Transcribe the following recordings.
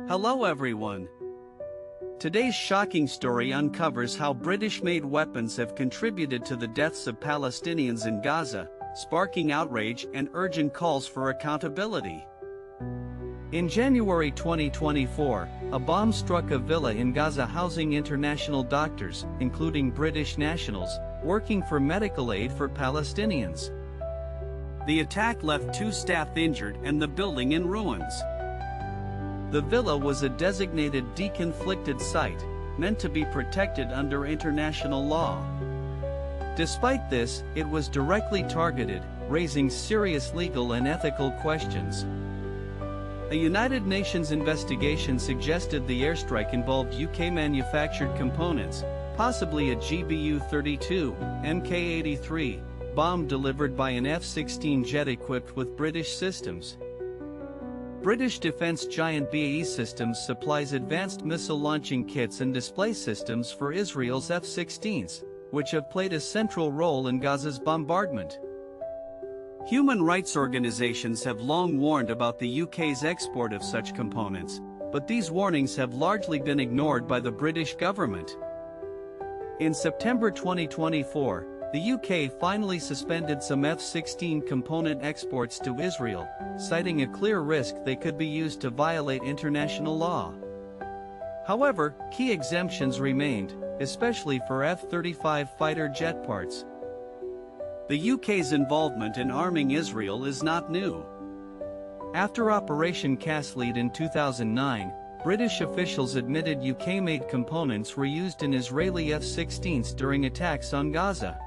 Hello everyone. Today's shocking story uncovers how British-made weapons have contributed to the deaths of Palestinians in Gaza, sparking outrage and urgent calls for accountability. In January 2024, a bomb struck a villa in Gaza housing international doctors, including British nationals, working for medical aid for Palestinians. The attack left 2 staff injured and the building in ruins. The villa was a designated deconflicted site, meant to be protected under international law. Despite this, it was directly targeted, raising serious legal and ethical questions. A United Nations investigation suggested the airstrike involved UK-manufactured components, possibly a GBU-32, Mk-83, bomb delivered by an F-16 jet equipped with British systems. British defense giant BAE Systems supplies advanced missile launching kits and display systems for Israel's F-16s, which have played a central role in Gaza's bombardment. Human rights organizations have long warned about the UK's export of such components, but these warnings have largely been ignored by the British government. In September 2024, the UK finally suspended some F-16 component exports to Israel, citing a clear risk they could be used to violate international law. However, key exemptions remained, especially for F-35 fighter jet parts. The UK's involvement in arming Israel is not new. After Operation Cast Lead in 2009, British officials admitted UK-made components were used in Israeli F-16s during attacks on Gaza.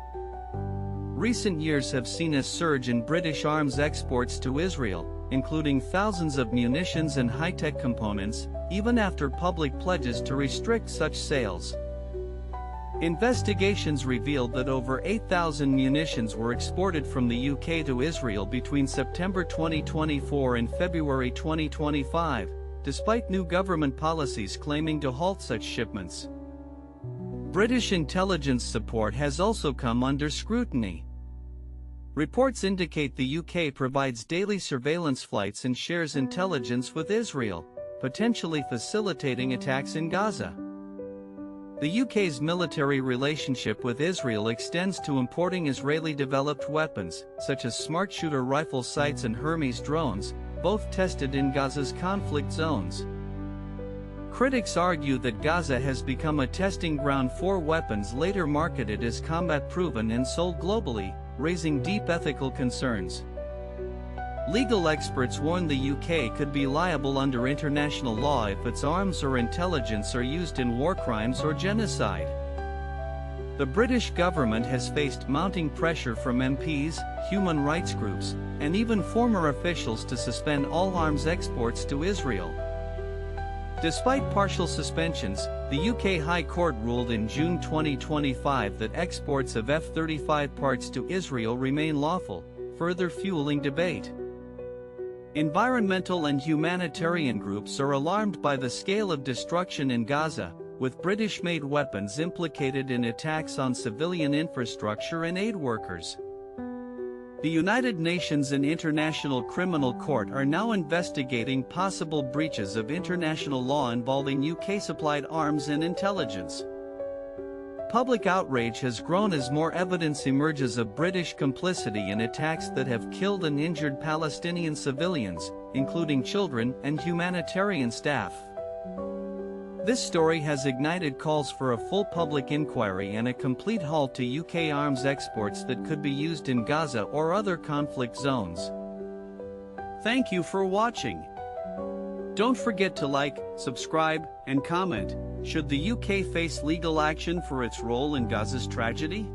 Recent years have seen a surge in British arms exports to Israel, including thousands of munitions and high-tech components, even after public pledges to restrict such sales. Investigations revealed that over 8,000 munitions were exported from the UK to Israel between September 2024 and February 2025, despite new government policies claiming to halt such shipments. British intelligence support has also come under scrutiny. Reports indicate the UK provides daily surveillance flights and shares intelligence with Israel, potentially facilitating attacks in Gaza. The UK's military relationship with Israel extends to importing Israeli-developed weapons, such as smart shooter rifle sights and Hermes drones, both tested in Gaza's conflict zones. Critics argue that Gaza has become a testing ground for weapons later marketed as combat-proven and sold globally, raising deep ethical concerns. Legal experts warn the UK could be liable under international law if its arms or intelligence are used in war crimes or genocide. The British government has faced mounting pressure from MPs, human rights groups, and even former officials to suspend all arms exports to Israel. Despite partial suspensions, the UK High Court ruled in June 2025 that exports of F-35 parts to Israel remain lawful, further fueling debate. Environmental and humanitarian groups are alarmed by the scale of destruction in Gaza, with British-made weapons implicated in attacks on civilian infrastructure and aid workers. The United Nations and International Criminal Court are now investigating possible breaches of international law involving UK-supplied arms and intelligence. Public outrage has grown as more evidence emerges of British complicity in attacks that have killed and injured Palestinian civilians, including children and humanitarian staff. This story has ignited calls for a full public inquiry and a complete halt to UK arms exports that could be used in Gaza or other conflict zones. Thank you for watching. Don't forget to like, subscribe, and comment. Should the UK face legal action for its role in Gaza's tragedy?